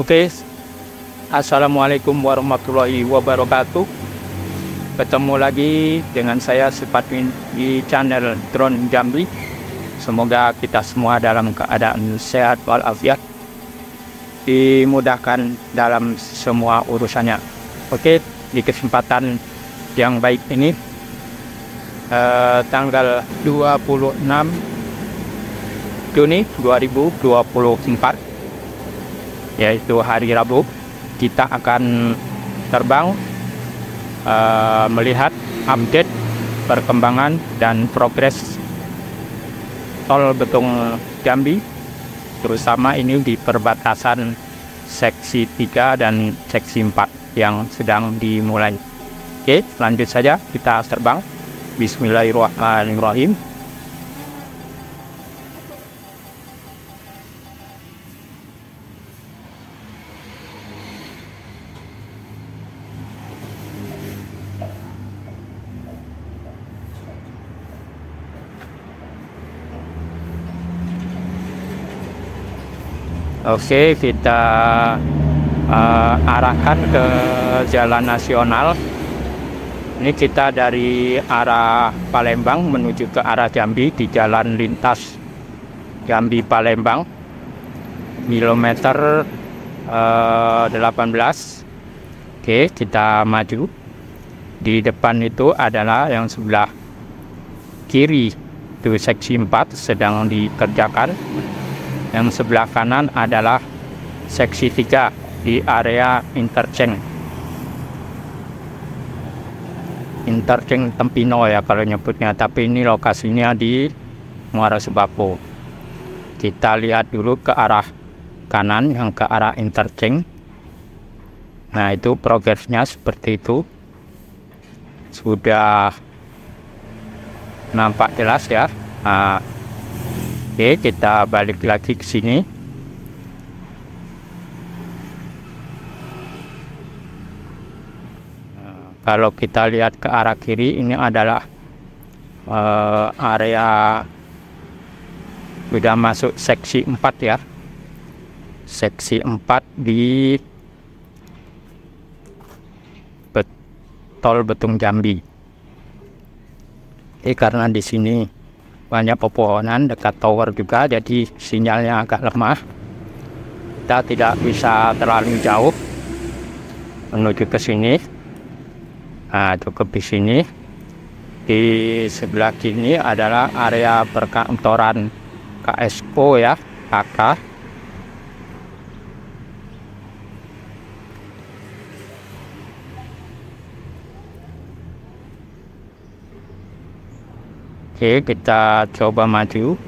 Oke, Assalamualaikum warahmatullahi wabarakatuh. Ketemu lagi dengan saya Sifatmin di channel Drone Jambi. Semoga kita semua dalam keadaan sehat walafiat, dimudahkan dalam semua urusannya. Oke, di kesempatan yang baik ini, tanggal 26 Juni 2024, yaitu hari Rabu, kita akan terbang melihat update perkembangan dan progres tol Betung Jambi, terutama ini di perbatasan seksi 3 dan seksi 4 yang sedang dimulai. Oke, lanjut saja, kita terbang. Bismillahirrahmanirrahim. Oke, kita arahkan ke jalan nasional. Ini kita dari arah Palembang menuju ke arah Jambi di jalan lintas Jambi Palembang, kilometer 18. Oke, kita maju. Di depan itu adalah yang sebelah kiri, itu seksi 4 sedang dikerjakan. Yang sebelah kanan adalah seksi 3 di area interchange Tempino ya kalau nyebutnya, tapi ini lokasinya di Muara Sebapo. Kita lihat dulu ke arah kanan yang ke arah interchange. Nah, itu progresnya seperti itu, sudah nampak jelas ya. Nah, oke, kita balik lagi ke sini. Kalau kita lihat ke arah kiri, ini adalah area sudah masuk seksi 4 ya. Seksi 4 di tol Betung Jambi. Karena di sini banyak pepohonan, dekat tower juga, jadi sinyalnya agak lemah. Kita tidak bisa terlalu jauh menuju ke sini. Nah, cukup di sini. Di sebelah kiri adalah area perkantoran KSPO ya, KK. Oke, kita coba maju.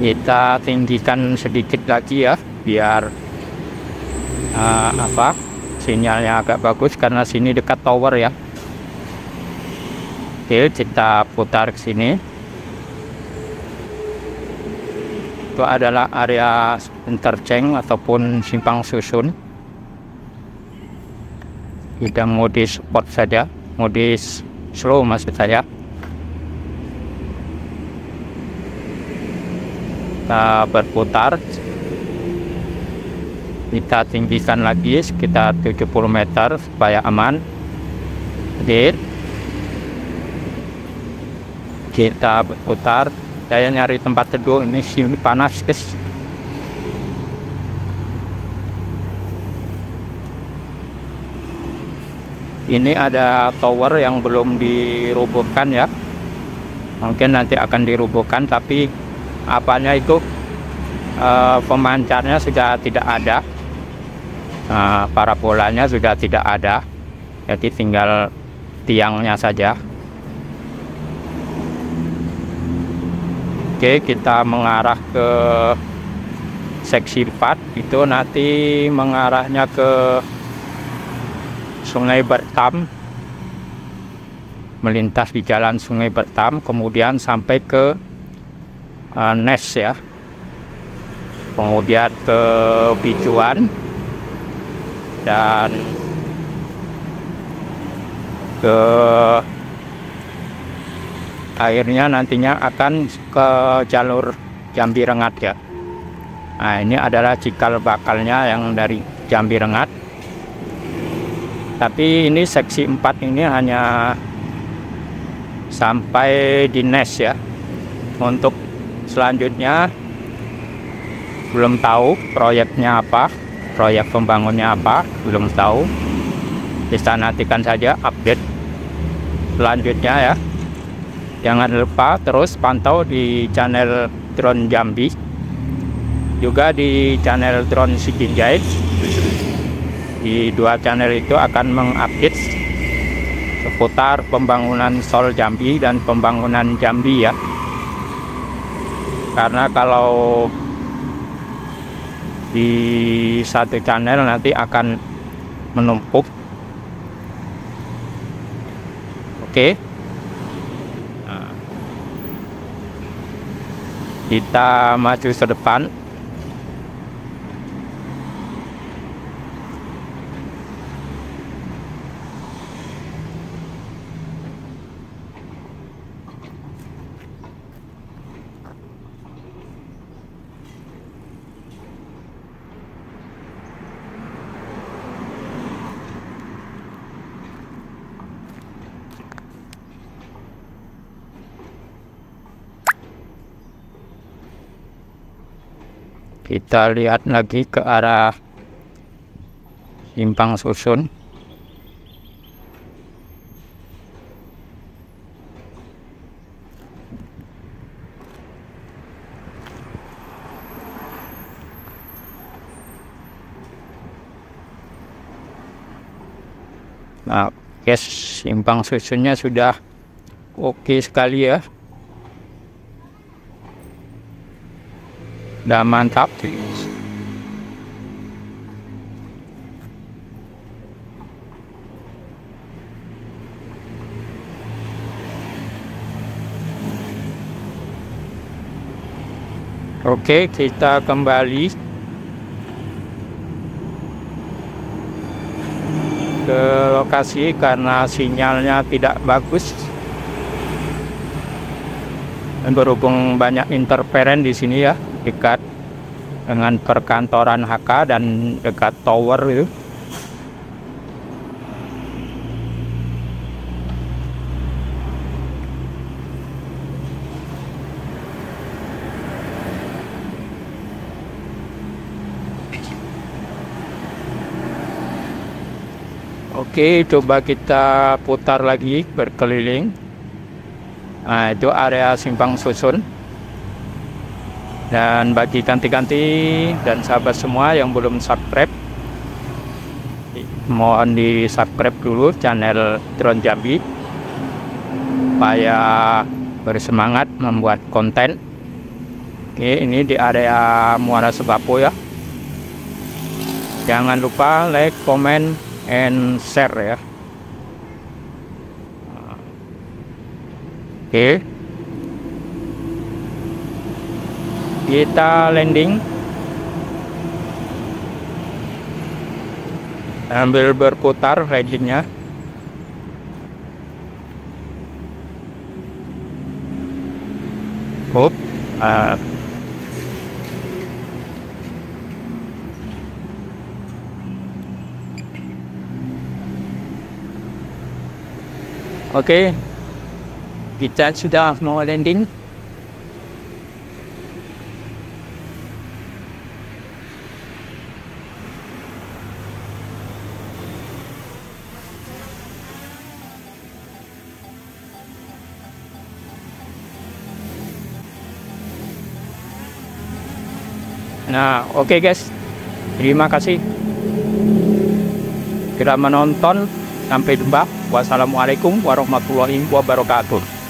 Kita tinggikan sedikit lagi ya, biar sinyalnya agak bagus, karena sini dekat tower ya. Oke, kita putar ke sini. Itu adalah area interchange ataupun simpang susun. Kita modis sport saja, modis slow maksud saya. Kita berputar, kita tinggikan lagi sekitar 70 meter supaya aman. Oke, kita berputar. Saya nyari tempat teduh, ini sini panas guys. Ini ada tower yang belum dirubuhkan ya, mungkin nanti akan dirubuhkan, tapi apanya itu pemancarnya sudah tidak ada, parabolanya sudah tidak ada, jadi tinggal tiangnya saja. Oke, kita mengarah ke seksi 4, itu nanti mengarahnya ke Sungai Bertam, melintas di jalan Sungai Bertam, kemudian sampai ke Nes ya, kemudian ke Picuan, dan ke airnya nantinya akan ke jalur Jambi Rengat ya. Nah, ini adalah cikal bakalnya yang dari Jambi Rengat. Tapi ini seksi 4 ini hanya sampai di Nes ya. Untuk selanjutnya belum tahu proyeknya apa, proyek pembangunnya apa, belum tahu. Bisa nantikan saja update selanjutnya ya. Jangan lupa terus pantau di channel Drone Jambi, juga di channel Drone Sikinjai. Di dua channel itu akan mengupdate seputar pembangunan Sol Jambi dan pembangunan Jambi ya. Karena kalau di satu channel nanti akan menumpuk. Oke. Nah, kita maju ke depan. Kita lihat lagi ke arah Simpang Susun. Nah, guys, Simpang Susunnya sudah oke sekali ya. Udah mantap. Oke, kita kembali ke lokasi karena sinyalnya tidak bagus. Dan berhubung banyak interferen di sini ya, dekat dengan perkantoran HK dan dekat tower itu. Oke, coba kita putar lagi berkeliling. Nah, itu area Simpang Susun. Dan bagi ganti-ganti dan sahabat semua yang belum subscribe, mohon di subscribe dulu channel Drone Jambi supaya bersemangat membuat konten. Oke, ini di area Muara Sebapo ya. Jangan lupa like, comment, and share ya. Oke, kita landing sambil berputar landingnya. Hop. Oke, kita sudah mau landing. Nah, oke guys, terima kasih sudah menonton. Sampai jumpa. Wassalamualaikum warahmatullahi wabarakatuh.